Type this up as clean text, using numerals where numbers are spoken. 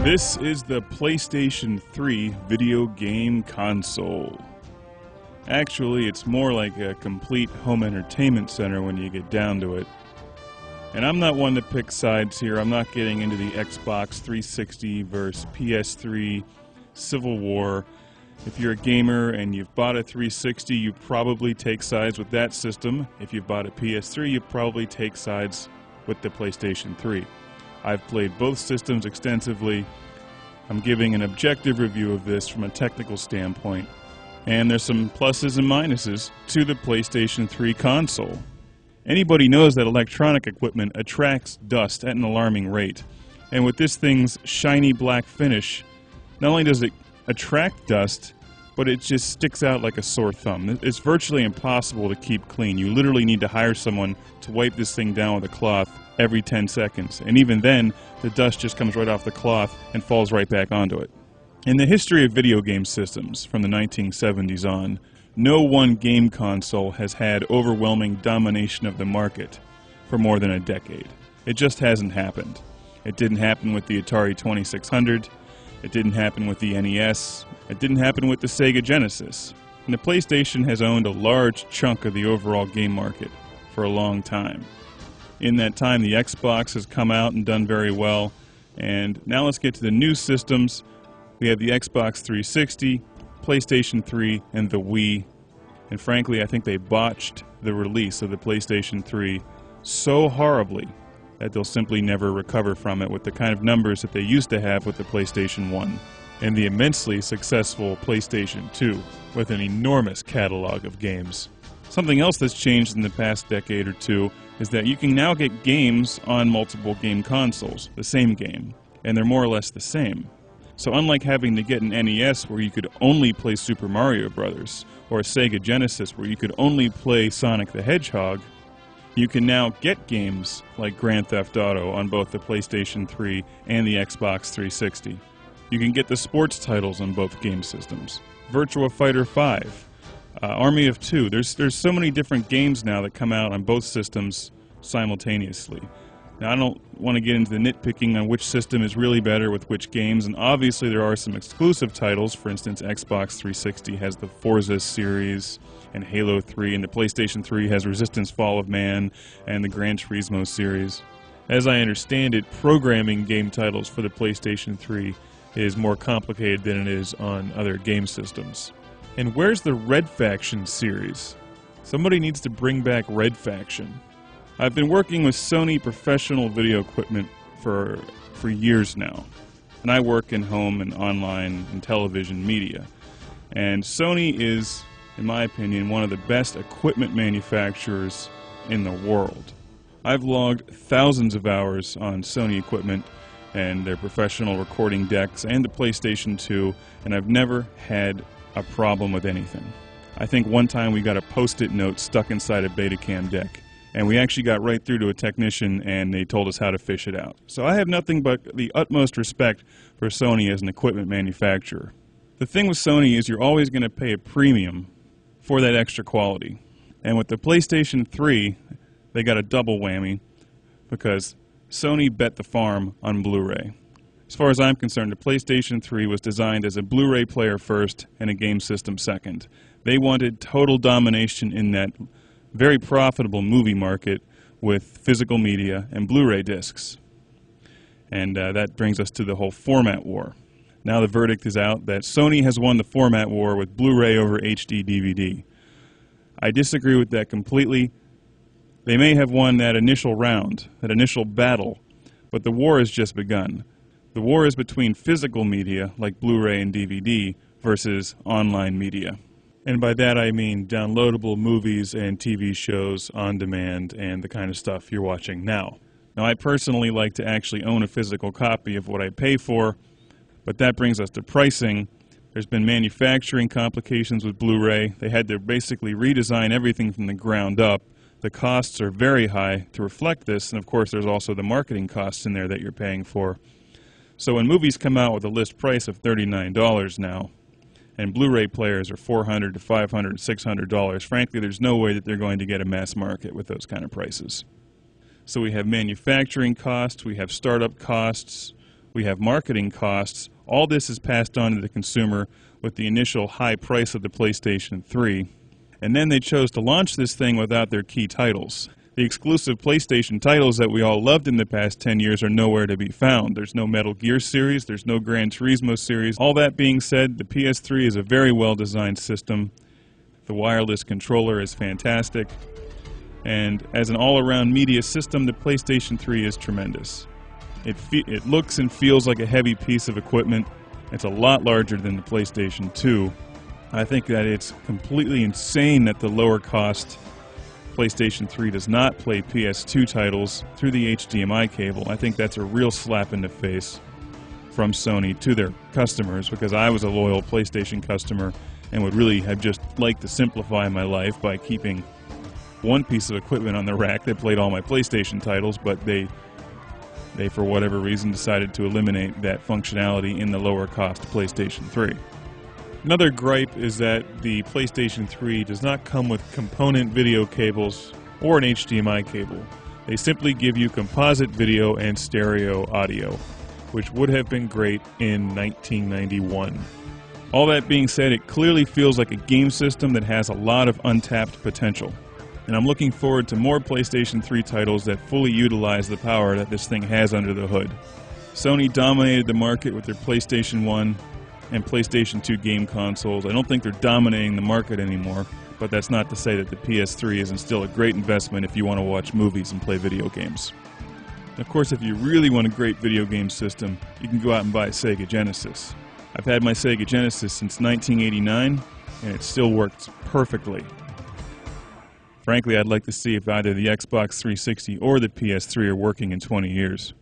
This is the PlayStation 3 video game console. Actually, it's more like a complete home entertainment center when you get down to it. And I'm not one to pick sides here. I'm not getting into the Xbox 360 versus PS3 Civil War. If you're a gamer and you've bought a 360, you probably take sides with that system. If you've bought a PS3, you probably take sides with the PlayStation 3. I've played both systems extensively. I'm giving an objective review of this from a technical standpoint. And there's some pluses and minuses to the PlayStation 3 console. Anybody knows that electronic equipment attracts dust at an alarming rate. And with this thing's shiny black finish, not only does it attract dust, but it just sticks out like a sore thumb. It's virtually impossible to keep clean. You literally need to hire someone to wipe this thing down with a cloth every 10 seconds. And even then, the dust just comes right off the cloth and falls right back onto it. In the history of video game systems, from the 1970s on, no one game console has had overwhelming domination of the market for more than a decade. It just hasn't happened. It didn't happen with the Atari 2600. It didn't happen with the NES. It didn't happen with the Sega Genesis. And the PlayStation has owned a large chunk of the overall game market for a long time. In that time, the Xbox has come out and done very well. And now let's get to the new systems. We have the Xbox 360, PlayStation 3, and the Wii. And frankly, I think they botched the release of the PlayStation 3 so horribly that they'll simply never recover from it with the kind of numbers that they used to have with the PlayStation 1. And the immensely successful PlayStation 2 with an enormous catalog of games. Something else that's changed in the past decade or two is that you can now get games on multiple game consoles, the same game, and they're more or less the same. So unlike having to get an NES where you could only play Super Mario Bros., or a Sega Genesis where you could only play Sonic the Hedgehog, you can now get games like Grand Theft Auto on both the PlayStation 3 and the Xbox 360. You can get the sports titles on both game systems. Virtua Fighter 5, Army of Two. There's so many different games now that come out on both systems simultaneously. Now, I don't want to get into the nitpicking on which system is really better with which games, and obviously there are some exclusive titles. For instance, Xbox 360 has the Forza series and Halo 3, and the PlayStation 3 has Resistance Fall of Man and the Gran Turismo series. As I understand it, programming game titles for the PlayStation 3 is more complicated than it is on other game systems. And where's the Red Faction series? Somebody needs to bring back Red Faction. I've been working with Sony professional video equipment for years now, and I work in home and online and television media. And Sony is, in my opinion, one of the best equipment manufacturers in the world. I've logged thousands of hours on Sony equipment and their professional recording decks and the PlayStation 2, and I've never had a problem with anything. I think one time we got a Post-it note stuck inside a Betacam deck. And we actually got right through to a technician, and they told us how to fish it out. So I have nothing but the utmost respect for Sony as an equipment manufacturer. The thing with Sony is you're always going to pay a premium for that extra quality. And with the PlayStation 3, they got a double whammy because Sony bet the farm on Blu-ray. As far as I'm concerned, the PlayStation 3 was designed as a Blu-ray player first and a game system second. They wanted total domination in that very profitable movie market with physical media and Blu-ray discs. And that brings us to the whole format war. Now the verdict is out that Sony has won the format war with Blu-ray over HD DVD. I disagree with that completely. They may have won that initial round, that initial battle, but the war has just begun. The war is between physical media, like Blu-ray and DVD, versus online media. And by that I mean downloadable movies and TV shows on demand and the kind of stuff you're watching now. Now, I personally like to actually own a physical copy of what I pay for, but that brings us to pricing. There's been manufacturing complications with Blu-ray. They had to basically redesign everything from the ground up. The costs are very high to reflect this, and of course there's also the marketing costs in there that you're paying for. So when movies come out with a list price of $39 now, and Blu-ray players are $400 to $500, $600. Frankly, there's no way that they're going to get a mass market with those kind of prices. So we have manufacturing costs, we have startup costs, we have marketing costs. All this is passed on to the consumer with the initial high price of the PlayStation 3. And then they chose to launch this thing without their key titles. The exclusive PlayStation titles that we all loved in the past 10 years are nowhere to be found. There's no Metal Gear series, there's no Gran Turismo series. All that being said, the PS3 is a very well-designed system. The wireless controller is fantastic. And as an all-around media system, the PlayStation 3 is tremendous. It looks and feels like a heavy piece of equipment. It's a lot larger than the PlayStation 2. I think that it's completely insane that the lower cost PlayStation 3 does not play PS2 titles through the HDMI cable. I think that's a real slap in the face from Sony to their customers, because I was a loyal PlayStation customer and would really have just liked to simplify my life by keeping one piece of equipment on the rack that played all my PlayStation titles, but they for whatever reason decided to eliminate that functionality in the lower cost PlayStation 3. Another gripe is that the PlayStation 3 does not come with component video cables or an HDMI cable. They simply give you composite video and stereo audio, which would have been great in 1991. All that being said, it clearly feels like a game system that has a lot of untapped potential. And I'm looking forward to more PlayStation 3 titles that fully utilize the power that this thing has under the hood. Sony dominated the market with their PlayStation 1 and PlayStation 2 game consoles. I don't think they're dominating the market anymore, but that's not to say that the PS3 isn't still a great investment if you want to watch movies and play video games. And of course, if you really want a great video game system, you can go out and buy a Sega Genesis. I've had my Sega Genesis since 1989, and it still works perfectly. Frankly, I'd like to see if either the Xbox 360 or the PS3 are working in 20 years.